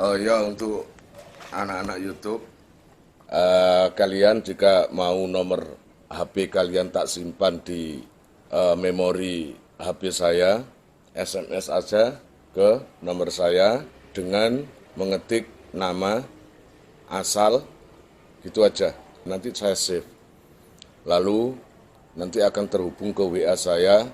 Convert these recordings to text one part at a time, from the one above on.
Oh ya, untuk anak-anak YouTube, kalian jika mau nomor HP kalian tak simpan di memori HP saya, SMS aja ke nomor saya dengan mengetik nama, asal, gitu aja. Nanti saya save. Lalu nanti akan terhubung ke WA saya.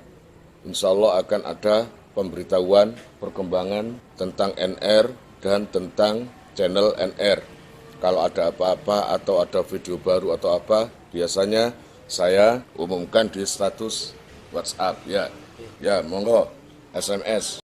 Insya Allah akan ada pemberitahuan perkembangan tentang NR dan tentang channel NR. Kalau ada apa-apa atau ada video baru atau apa, biasanya saya umumkan di status WhatsApp. Ya, monggo SMS.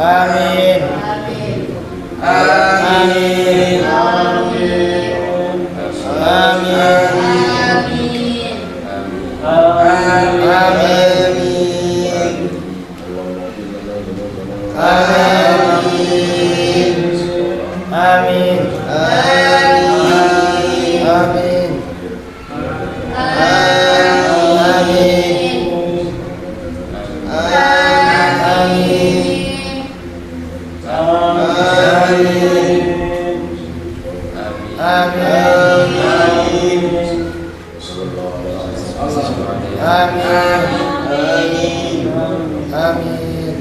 Amin. Amin.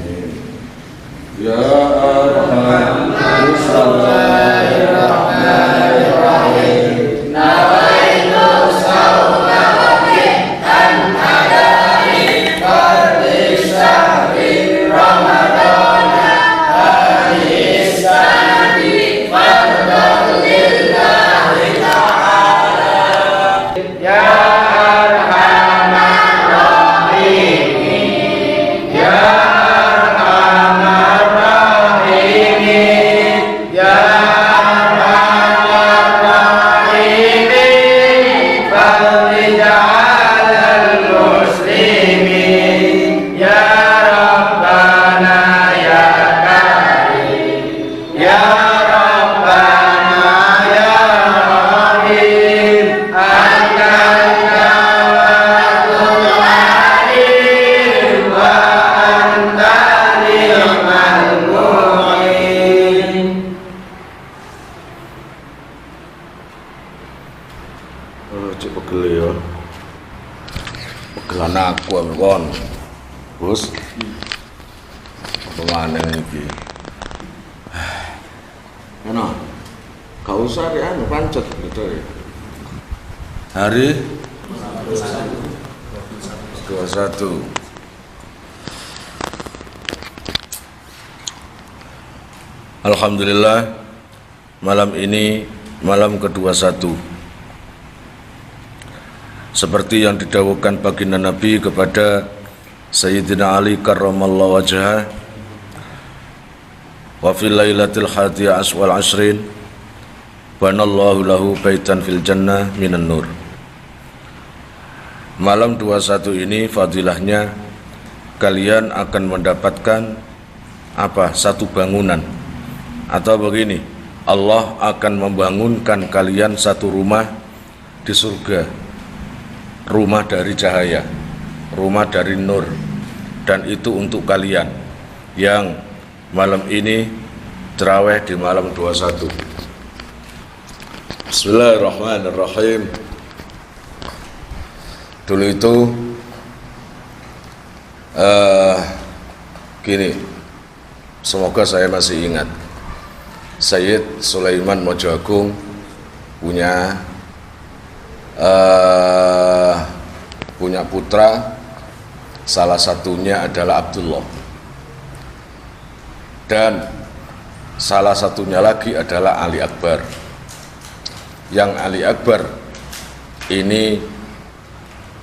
Ya Arhamar Bismillahirrahmanirrahim. Nawaitu sawma an adai fardhi syahri Ramadana anisani fardhu lillahi ta'ala. Ya Arhamar Rahimin. Ya cek pegel ya. Pegelan aku kon. Bos. Apa maneh iki? Ono. Gak usah ya pancet gitu ya. Hari 21. Alhamdulillah, malam ini malam ke-21. Seperti yang didawuhkan baginda Nabi kepada Sayyidina Ali karramallahu wajhah, wa fil lailatul hadiyah aswal ashrin banallahu lahu baitan fil jannah minan nur. Malam 21 ini fadilahnya kalian akan mendapatkan apa? Satu bangunan. Atau begini, Allah akan membangunkan kalian satu rumah di surga. Rumah dari cahaya, rumah dari nur, dan itu untuk kalian yang malam ini terawih di malam 21. Bismillahirrahmanirrahim. Dulu itu gini, semoga saya masih ingat, Sayyid Sulaiman Mojo Agung punya putra, salah satunya adalah Abdullah, dan salah satunya lagi adalah Ali Akbar. Yang Ali Akbar ini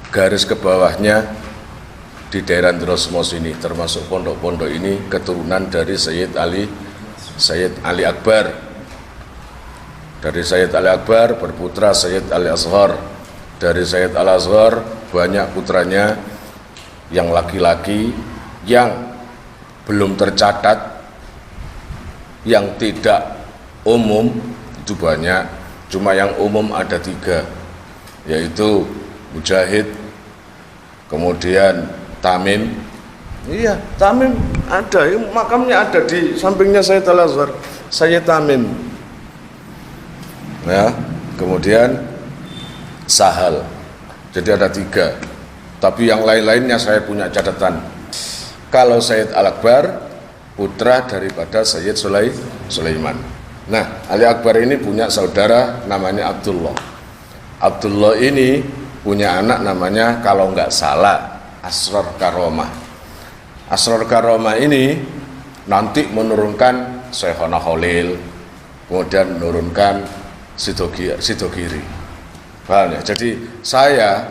garis ke bawahnya di daerah Drosmos ini, termasuk pondok-pondok ini keturunan dari Sayyid Ali Akbar. Dari Sayyid Ali Akbar berputra Sayyid Ali Azhar. Dari Sayyid Ali Azhar banyak putranya yang laki-laki yang belum tercatat, yang tidak umum itu banyak. Cuma yang umum ada 3, yaitu Mujahid, kemudian Tamim. Iya, Tamim ada, makamnya ada di sampingnya Sayyid Al-Azhar, Sayyid Tamim. Ya, kemudian Sahal. Jadi ada 3. Tapi yang lain-lainnya saya punya catatan. Kalau Sayyid Al-Akbar putra daripada Sayyid Sulaiman. Nah, Ali Akbar ini punya saudara namanya Abdullah. Abdullah ini punya anak namanya, kalau nggak salah, Asrar Karomah. Asrar Karomah ini nanti menurunkan Syekhona Khalil, kemudian menurunkan Sidogiri. Paham ya? Jadi saya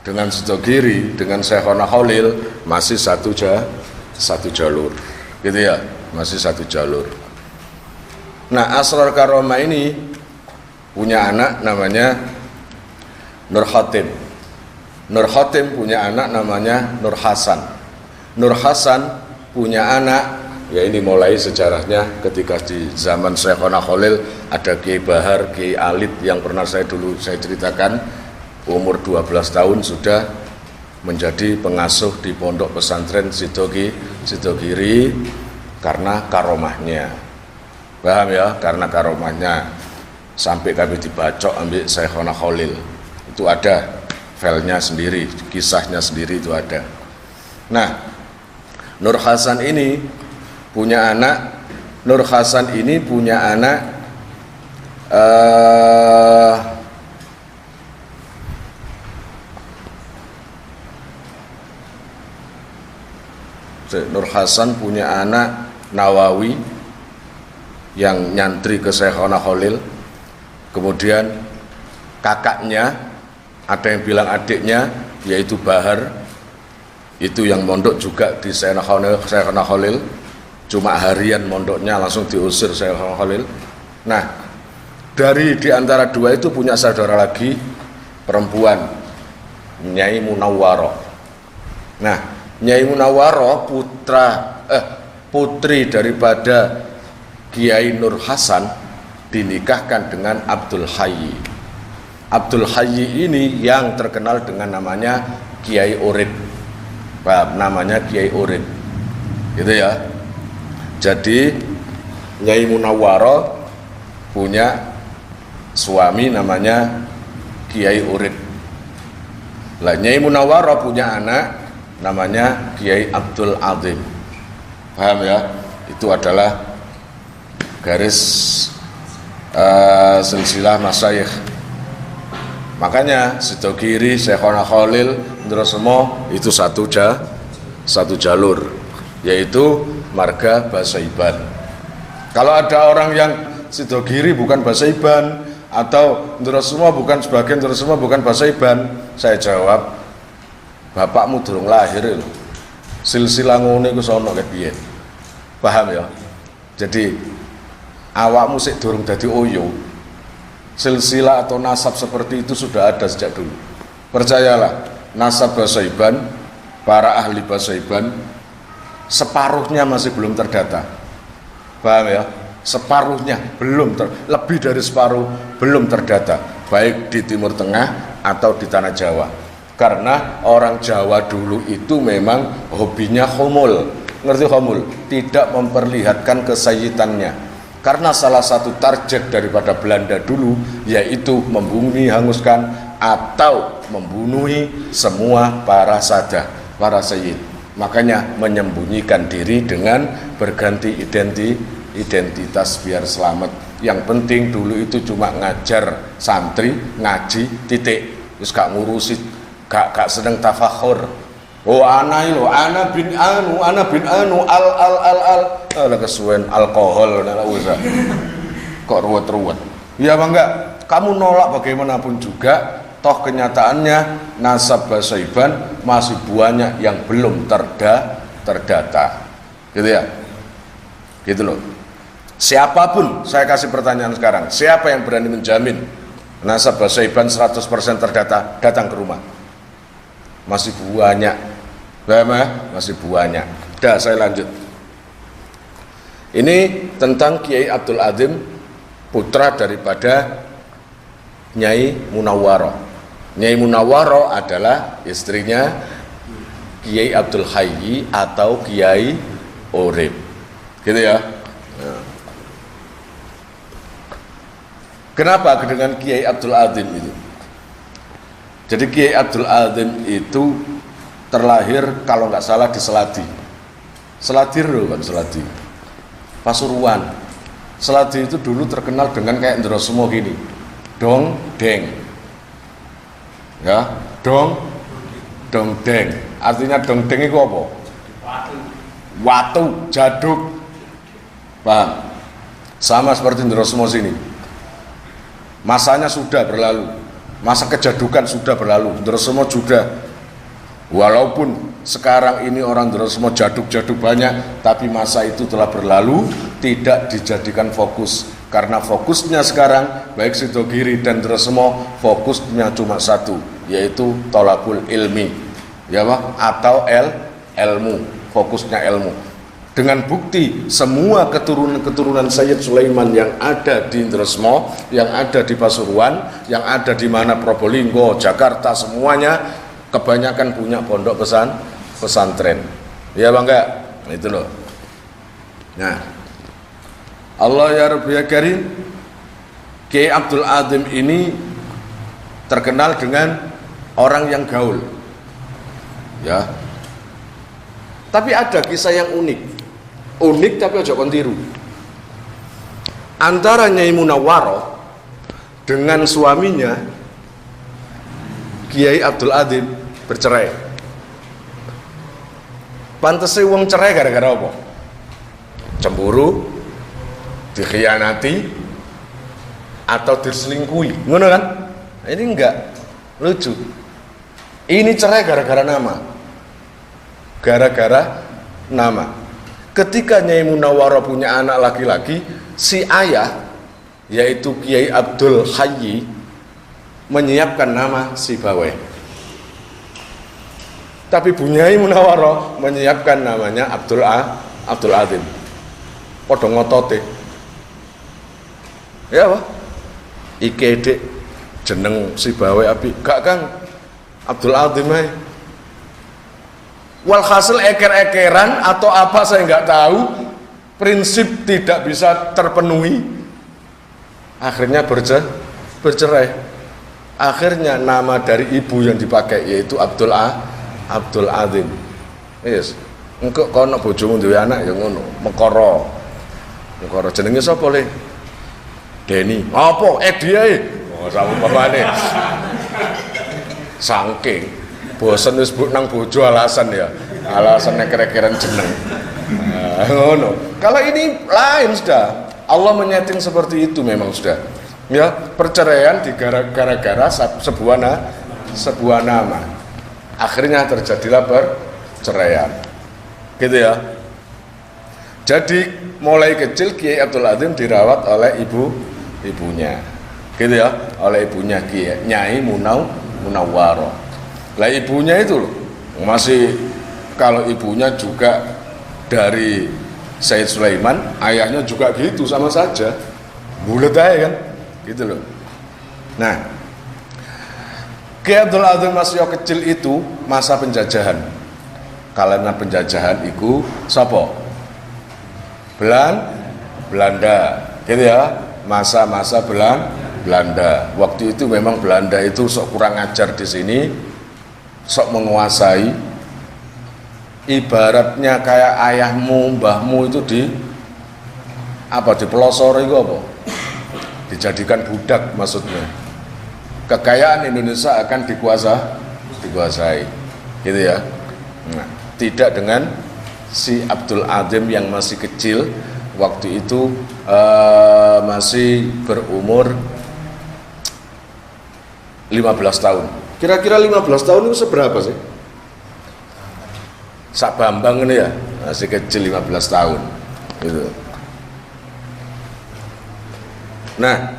dengan Sidogiri, dengan Syekhona Khalil masih satu jalur, gitu ya, masih satu jalur. Nah, Asrar Karomah ini punya anak namanya Nur Khatim. Nur Khatim punya anak namanya Nur Hasan. Nur Hasan punya anak, ya ini mulai sejarahnya ketika di zaman Syekhona Khalil ada Kiai Bahar, Kiai Alid yang pernah saya ceritakan, umur 12 tahun sudah menjadi pengasuh di pondok pesantren Sidogiri karena karomahnya. Paham ya? Karena karomahnya sampai kami dibacok ambil Syekhona Khalil. Itu ada filenya sendiri, kisahnya sendiri itu ada. Nah, Nur Hasan ini punya anak. Nur Hasan ini punya anak Nur Hasan punya anak Nawawi yang nyantri ke Syekhona Khalil. Kemudian kakaknya, ada yang bilang adiknya, yaitu Bahar, itu yang mondok juga di Syekhona Khalil, cuma harian mondoknya langsung diusir Syekhona Khalil. Nah, di antara 2 itu punya saudara lagi perempuan, Nyai Munawwaroh. Nah, Nyai Munawwaroh putri daripada Kiai Nur Hasan dinikahkan dengan Abdul Hayy. Abdul Hayy ini yang terkenal dengan namanya Kiai Urid. Namanya Kiai Urid, gitu ya. Jadi Nyai Munawwaroh punya suami namanya Kiai Urid. Lah Nyai Munawwaroh punya anak namanya Kiai Abdul Azim. Paham ya? Itu adalah garis silsilah masyayikh. Makanya Sidogiri, Syekhona Khalil, Drosmo itu satu jalur, yaitu marga Basaiban. Kalau ada orang yang Sidogiri bukan Basaiban atau Drosmo bukan, sebagian Drosmo bukan Basaiban, saya jawab, bapakmu durung lahir lho. Silsilah ngene iku sono kepiye. Paham ya? Jadi awakmu sik durung dadi oyo. Silsilah atau nasab seperti itu sudah ada sejak dulu. Percayalah, nasab Basaiban, para ahli Basaiban, separuhnya masih belum terdata. Paham ya? Separuhnya belum lebih dari separuh belum terdata, baik di Timur Tengah atau di Tanah Jawa. Karena orang Jawa dulu itu memang hobinya khumul. Ngerti khumul? Tidak memperlihatkan kesayitannya. Karena salah satu target daripada Belanda dulu yaitu membumi, hanguskan atau membunuhi semua para sadah, para sayyid. Makanya menyembunyikan diri dengan berganti identitas biar selamat. Yang penting dulu itu cuma ngajar santri, ngaji, titik. Terus gak ngurusi, gak seneng tafakhur. Oh ana lho, ana bin anu al kesuwen alkohol ndak usah. Kok ruwet-ruwet. Iya apa enggak? Kamu nolak bagaimanapun juga, toh kenyataannya nasab Basaiban masih banyak yang belum terdata. Gitu ya? Gitu loh. Siapapun, saya kasih pertanyaan sekarang, siapa yang berani menjamin nasab Basaiban 100% terdata, datang ke rumah? Masih banyak. Masih banyak. Dah, saya lanjut. Ini tentang Kiai Abdul Adzim, putra daripada Nyai Munawwaroh. Nyai Munawwaroh adalah istrinya Kiai Abdul Hayy atau Kiai Urip. Gitu ya. Kenapa dengan Kiai Abdul Adzim itu? Jadi Kiai Abdul Adzim itu terlahir kalau nggak salah di Seladi. Seladir loh kan, Seladi. Pasuruan. Seladi itu dulu terkenal dengan kayak Ndrosomo gini. Dong deng. Ya, dong deng. Artinya dong deng itu apa? Watu, jaduk. Paham? Sama seperti Ndrosomo sini. Masanya sudah berlalu. Masa kejadukan sudah berlalu. Ndrosomo juga. Walaupun sekarang ini orang Ndrosomo jaduk-jaduk banyak, tapi masa itu telah berlalu, tidak dijadikan fokus. Karena fokusnya sekarang, baik Sidogiri dan Ndrosomo, fokusnya cuma satu, yaitu tolakul ilmi, ya Pak? Atau ilmu, fokusnya ilmu. Dengan bukti semua keturunan Sayyid Sulaiman yang ada di Ndrosomo, yang ada di Pasuruan, yang ada di mana Probolinggo, Jakarta, semuanya kebanyakan punya pondok pesantren. Ya Bang enggak? Itu loh. Nah, Allah ya Rabbi ya Karim, Kiai Abdul Adzim ini terkenal dengan orang yang gaul. Ya. Tapi ada kisah yang unik. Unik tapi ojo kon tiru. Antara Nyai Munawwaroh dengan suaminya Kiai Abdul Adzim bercerai. Pantese wong cerai gara-gara apa? Cemburu, dikhianati, atau diselingkuhi, ngono kan? Ini enggak lucu. Ini cerai gara-gara nama. Gara-gara nama. Ketika Nyai Munawwaroh punya anak laki-laki, si ayah yaitu Kiai Abdul Hayy menyiapkan nama si Baweh. Tapi Bu Nyai Munawwaroh menyiapkan namanya Abdul Adzim. Padha ngotote. Ya apa? Iki Dik jeneng si Baweh api. Gak Kang, Abdul Adzim ae. Walhasil eker-ekeran atau apa saya nggak tahu, prinsip tidak bisa terpenuhi, akhirnya bercerai. Akhirnya nama dari ibu yang dipakai yaitu Abdul Adzim. Yes. Engko kono bojomu duwe anak ya ngono, Mekara jenenge sapa le? Deni. Apa? Edi ae. Oh, sama pamane. Saking bosen wis nang bojo alasan ya. Alasannya kira-kira jeneng. Ngono. Kalau ini lain sudah. Allah menyeting seperti itu memang sudah. Ya, perceraian gara-gara sebuah nama. Akhirnya terjadilah perceraian. Gitu ya. Jadi mulai kecil Kiai Abdul Adzim dirawat oleh ibunya. Gitu ya, oleh ibunya Kiai Nyai Munawwaroh. Lah ibunya itu loh, masih kalau ibunya juga dari Sayyid Sulaiman, ayahnya juga gitu, sama saja. Bulet aja kan, gitu loh. Nah, Kiai Abdul Adzim masih kecil itu masa penjajahan. Karena penjajahan itu sapa? Belanda, gitu ya, masa-masa Belanda. Waktu itu memang Belanda itu sok kurang ajar di sini, sok menguasai. Ibaratnya kayak ayahmu, mbahmu itu dipelosori itu apa? Dijadikan budak maksudnya. Kekayaan Indonesia akan dikuasai, gitu ya. Nah, tidak dengan si Abdul Adzim yang masih kecil, waktu itu masih berumur 15 tahun. Kira-kira 15 tahun itu seberapa sih? Sak Bambang ini ya, masih kecil 15 tahun gitu. Nah,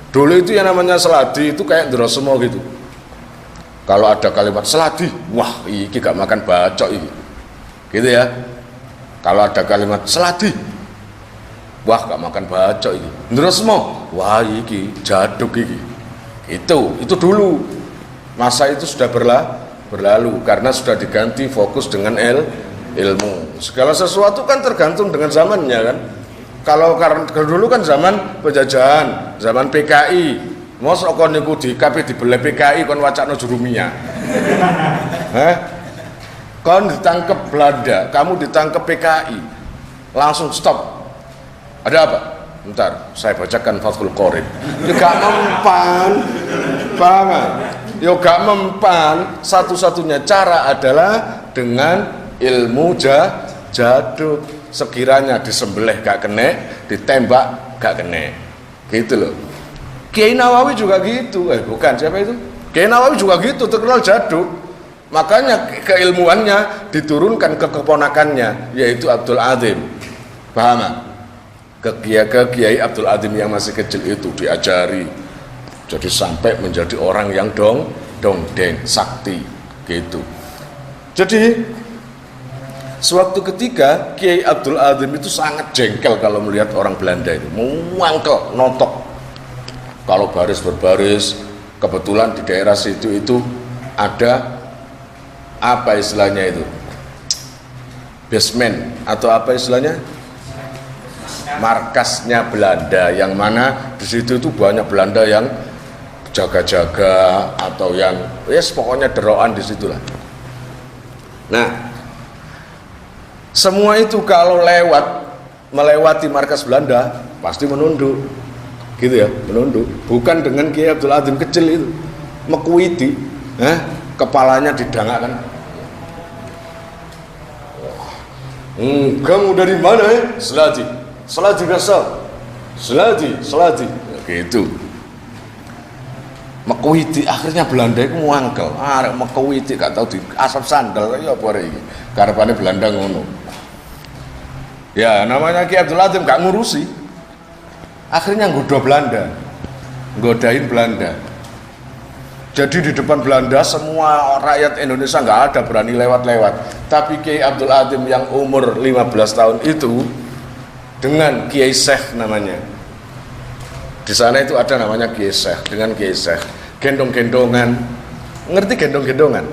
dulu itu yang namanya seladi itu kayak Drosemo gitu. Kalau ada kalimat seladi, wah iki gak makan bacok iki, gitu ya. Kalau ada kalimat seladi, wah gak makan bacok iki. Drosemo, wah iki jaduk iki. Itu dulu. Masa itu sudah berlalu karena sudah diganti fokus dengan ilmu. Segala sesuatu kan tergantung dengan zamannya kan. Kalau dulu kan zaman penjajahan, zaman PKI. Mosok kon niku dibeli PKI kon wacana jurumiyah. Kon ditangkap Belanda, kamu ditangkap PKI. Langsung stop. Ada apa? Bentar, saya bacakan Fathul Qorib. Ya gak mempan. Paham? Ya gak mempan. Satu-satunya cara adalah dengan ilmu jaduk. Sekiranya disembelih gak kena, ditembak gak kena. Gitu loh. Kiai Nawawi juga gitu. Bukan, siapa itu? Kiai Nawawi juga gitu, terkenal jaduk. Makanya keilmuannya diturunkan ke keponakannya, yaitu Abdul Adzim. Paham? Ke Kiai Abdul Adzim yang masih kecil itu diajari. Jadi sampai menjadi orang yang dongeng sakti gitu. Jadi suatu ketika Kiai Abdul Adzim itu sangat jengkel kalau melihat orang Belanda itu, muangkel, notok. Kalau baris berbaris, kebetulan di daerah situ itu ada apa istilahnya itu? Basement atau apa istilahnya? Markasnya Belanda, yang mana di situ itu banyak Belanda yang jaga-jaga atau yang pokoknya deroan di situlah. Nah, semua itu kalau melewati markas Belanda pasti menunduk, gitu ya, menunduk. Bukan dengan Kiai Abdul Adzim kecil itu, mekuiti, kepalanya didangakkan. Kamu dari mana ya? Seladi biasa. Seladi. Gitu. Mekuiti, akhirnya Belanda itu muangkel. Mekuiti gak tahu di asap sandal ya apa iki. Karepane Belanda ngono. Ya, namanya Kiai Abdul Adzim gak ngurusi. Akhirnya godain Belanda. Jadi di depan Belanda semua rakyat Indonesia nggak ada berani lewat-lewat. Tapi Kiai Abdul Adzim yang umur 15 tahun itu dengan Kiai Syekh namanya. Di sana itu ada namanya Kiai Syekh, dengan Kiai Syekh gendong-gendongan. Ngerti gendong-gendongan?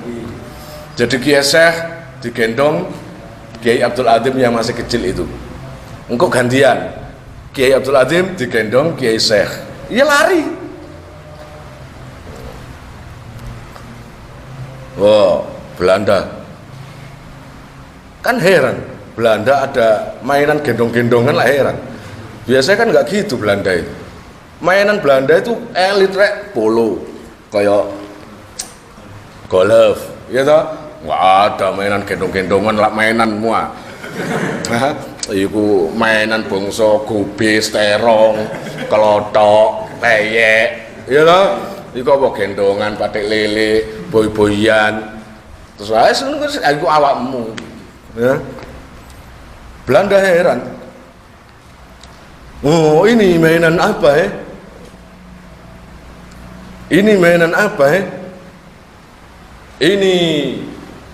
Jadi Kiai Syekh digendong Kiai Abdul Adzim yang masih kecil itu. Engkau gantian. Kiai Abdul Adzim digendong Kiai Syekh. Iya lari. Wow, Belanda kan heran. Belanda ada mainan gendong-gendongan lah, heran. Biasanya kan nggak gitu Belanda itu. Mainan Belanda itu elit rek, polo, kayak golf, ya toh? Nggak ada mainan gendong-gendongan lah, mainan semua. Iku mainan bangsa gubis, terong, kelotok, peyek, ya toh? Iku apa gendongan, patek lele, boy-boyan. Terus aku awakmu. Ya. Belanda heran. Oh, ini mainan apa ya? Ini mainan apa ya? Ini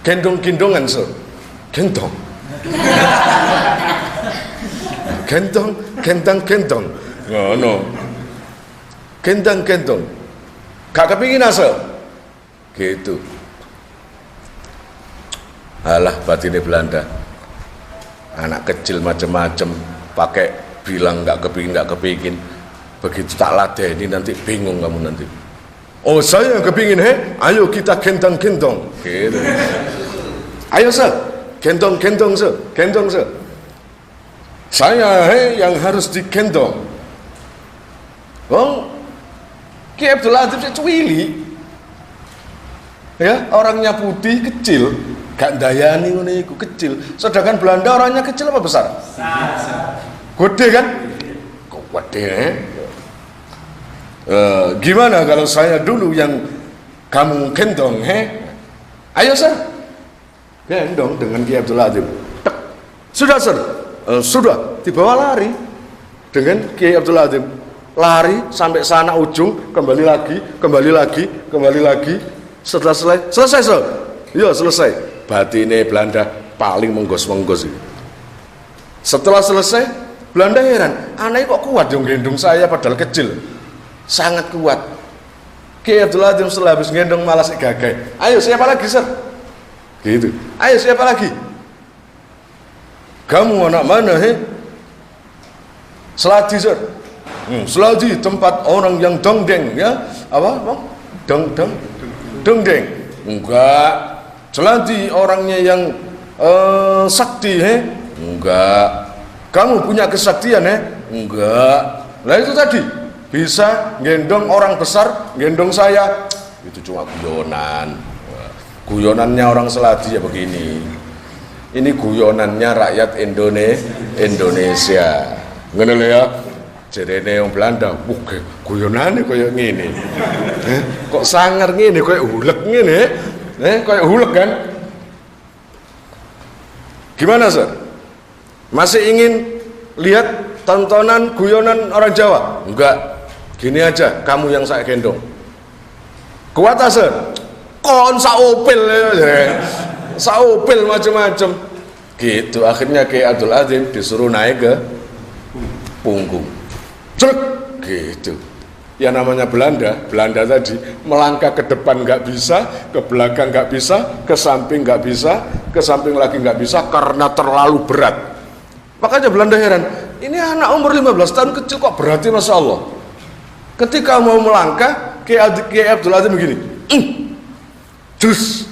gendong-gendongan, so. Gendong. Gendong. No. Gendong. Gak kepingin asal. Gitu. Alah batinnya Belanda. Anak kecil macam-macam pakai bilang nggak kepingin. Begitu tak ladeni nanti bingung kamu nanti. Oh saya kepingin ayo kita gendong-gendong. Gitu. Ayo sir, gendong-gendong sir, gendong sir. Saya yang harus digendong. Ki Abdul Latif cuwili. Ya, orangnya putih, kecil, gak dayani ngono iku, kecil. Sedangkan Belanda orangnya kecil apa besar? Gede kan? Kok gede gimana kalau saya dulu yang kamu gendong, Ayo sir, gendong dengan Ki Abdul Latif. Sudah sir, sudah dibawa lari dengan Ki Abdul Latif. Lari sampai sana ujung, kembali lagi. Setelah selesai sir. Iya selesai. Batine Belanda paling menggos-menggos. Setelah selesai, Belanda heran, aneh kok kuat yang gendong saya padahal kecil. Sangat kuat. Ki Abdul Latif setelah habis gendong malas gagai. Ayo siapa lagi sir? Gitu. Ayo siapa lagi? Kamu anak mana Seladi sir. Seladi tempat orang yang dongdeng ya. Apa bang? Dongdeng. Enggak. Seladi orangnya yang sakti Enggak. Kamu punya kesaktian Enggak. Nah itu tadi bisa gendong orang besar, gendong saya. Itu cuma guyonan. Guyonannya orang Seladi ya begini. Ini guyonannya rakyat Indonesia. Ngono lho ya. Jerene yang Belanda, guyonane koyo ngene. Kok sangar ngene koyo hulek ngene. Koyo hulek kan? Gimana, Sir? Masih ingin lihat tontonan guyonan orang Jawa? Enggak. Gini aja, kamu yang saya gendong. Kuat, Sir? Kon saopil ya. Saopil macam-macam. Gitu, akhirnya Ki Abdul Azim disuruh naik ke punggung. Cek gitu. Ya namanya Belanda tadi melangkah ke depan nggak bisa, ke belakang nggak bisa, ke samping nggak bisa, ke samping lagi nggak bisa karena terlalu berat. Makanya Belanda heran, ini anak umur 15 tahun kecil kok beratnya, Masya Allah. Ketika mau melangkah, Ki Abdul Azim begini, terus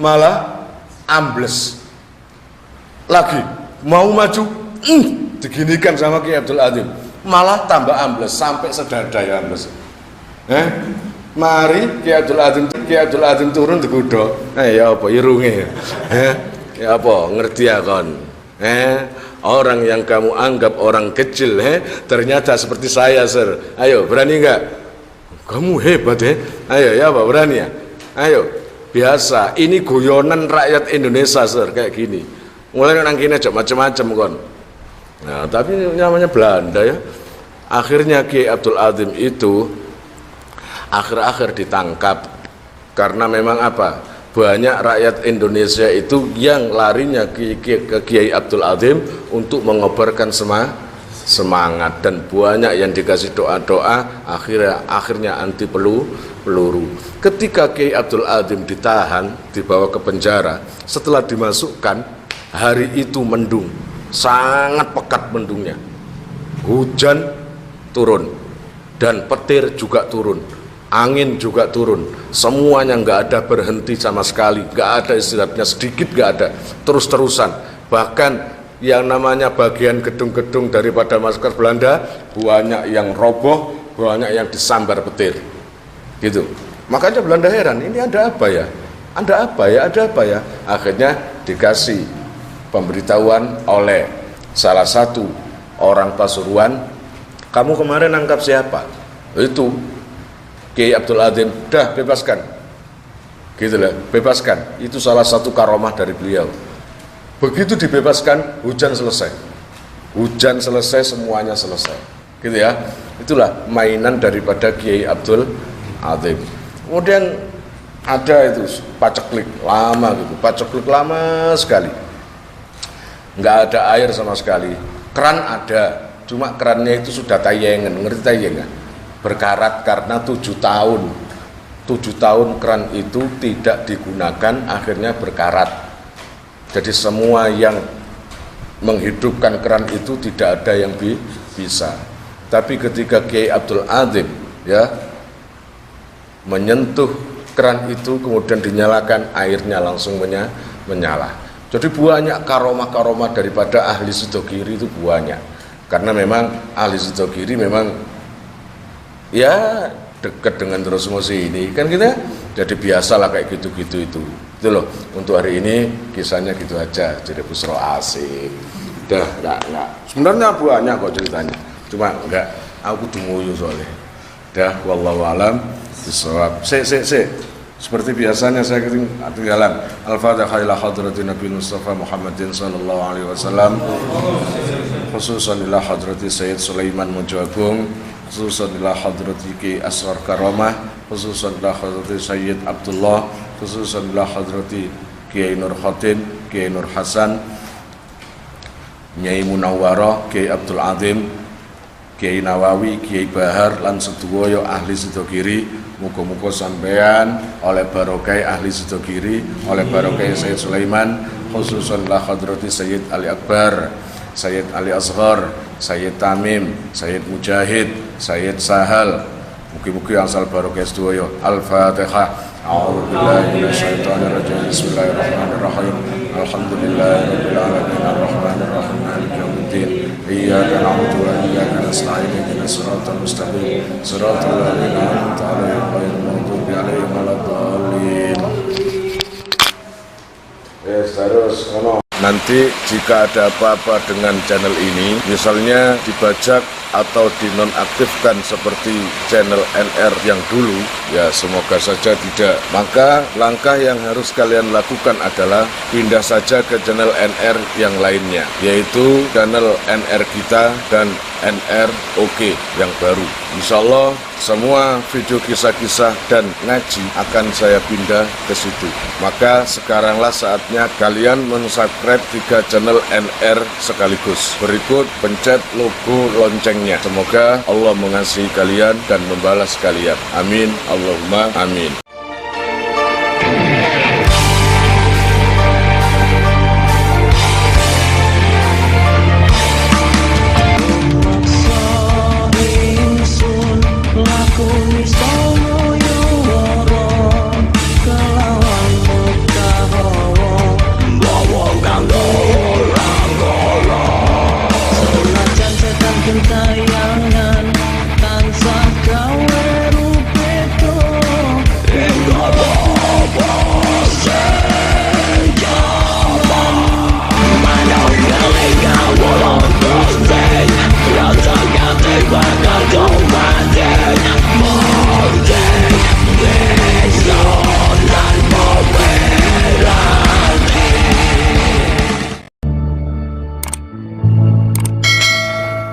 malah ambles. Lagi mau maju, diginikan sama Ki Abdul Azim. Malah tambah ambles sampai sedada ya ambles. Mari Ki Abdul Azim turun digudok. Ya apa irunge? Ya apa ngerti ya kon? Orang yang kamu anggap orang kecil ternyata seperti saya, Sir. Ayo berani enggak? Kamu hebat Ayo ya apa berani ya? Ayo. Biasa, ini guyonan rakyat Indonesia, Sir, kayak gini. Mulai nang kene aja macam-macam kon. Nah, tapi namanya Belanda ya. Akhirnya Ki Abdul Azim itu akhir-akhir ditangkap karena memang apa? Banyak rakyat Indonesia itu yang larinya ke Kiai Abdul Azim untuk mengobarkan semangat, dan banyak yang dikasih doa-doa akhirnya anti peluru. Ketika Kiai Abdul Azim ditahan, dibawa ke penjara, setelah dimasukkan, hari itu mendung. Sangat pekat mendungnya, hujan turun dan petir juga turun, angin juga turun, semuanya nggak ada berhenti sama sekali, nggak ada istirahatnya sedikit, nggak ada, terus-terusan. Bahkan yang namanya bagian gedung-gedung daripada markas Belanda banyak yang roboh, banyak yang disambar petir gitu. Makanya Belanda heran, ini ada apa ya, akhirnya dikasih pemberitahuan oleh salah satu orang Pasuruan, kamu kemarin nangkap siapa? Itu Kiai Abdul Azim, dah bebaskan, gitu lah, bebaskan. Itu salah satu karomah dari beliau. Begitu dibebaskan, hujan selesai, semuanya selesai, gitu ya. Itulah mainan daripada Kiai Abdul Azim. Kemudian ada itu paceklik lama gitu, paceklik lama sekali. Nggak ada air sama sekali, keran ada, cuma kerannya itu sudah tayengan, ngerti tayengan? Berkarat karena 7 tahun keran itu tidak digunakan, akhirnya berkarat. Jadi semua yang menghidupkan keran itu tidak ada yang bisa. Tapi ketika Kiai Abdul Adzim ya menyentuh keran itu kemudian dinyalakan, airnya langsung menyala. Jadi banyak karomah-karomah daripada ahli Sidogiri itu banyak. Karena memang ahli Sidogiri memang ya dekat dengan terus musi ini kan kita jadi biasalah kayak gitu-gitu itu loh. Untuk hari ini kisahnya gitu aja, jadi busro asik. Dah enggak. Sebenarnya banyak kok ceritanya. Cuma enggak aku dumuyu soalnya. Dah wallahu alam bisawab. Seperti biasanya saya ketinggalan. Al-Fatihah ila hadratin Nabi Mustafa Muhammadin sallallahu alaihi wasallam. Khususan ila hadrati Sayyid Sulaiman Mujabung, khususan ila hadrati Ki Asrar Karamah, khususan ila hadrati Sayyid Abdullah, khususan ila hadrati Kiai Nur Khatin, Kiai Nur Hasan, Nyai Munawwarah, Kiai Abdul Adzim, Kiai Nawawi, Kiai Bahar lan sedaya ahli Sidogiri. Muga-muga sampean oleh barokah ahli Sidogiri, oleh barokah Sayyid Sulaiman, khususan la hadrati Sayyid Ali Akbar, Sayyid Ali Asghar, Sayyid Tamim, Sayyid Mujahid, Sayyid Sahal. Mugi-mugi asal barokah sedaya. Al-Fatihah. A'udzubillahi minasyaitonirrajim. Bismillahirrahmanirrahim. Alhamdulillahirabbil alamin arrahmanir rahim maliki yaumiddin. Iyyaka na'budu wa iyyaka nasta'in ihdinas siratal mustaqim siratal ladzina an'amta 'alaihim ghairil maghdubi 'alaihim waladdallin. Terus nanti jika ada apa-apa dengan channel ini, misalnya dibajak atau dinonaktifkan seperti channel NR yang dulu, ya semoga saja tidak. Maka langkah yang harus kalian lakukan adalah pindah saja ke channel NR yang lainnya, yaitu channel NR kita dan NR OK yang baru. Insya Allah semua video kisah-kisah dan ngaji akan saya pindah ke situ. Maka sekaranglah saatnya kalian mensubscribe 3 channel NR sekaligus. Berikut pencet logo loncengnya. Semoga Allah mengasihi kalian dan membalas kalian. Amin. Allahumma amin.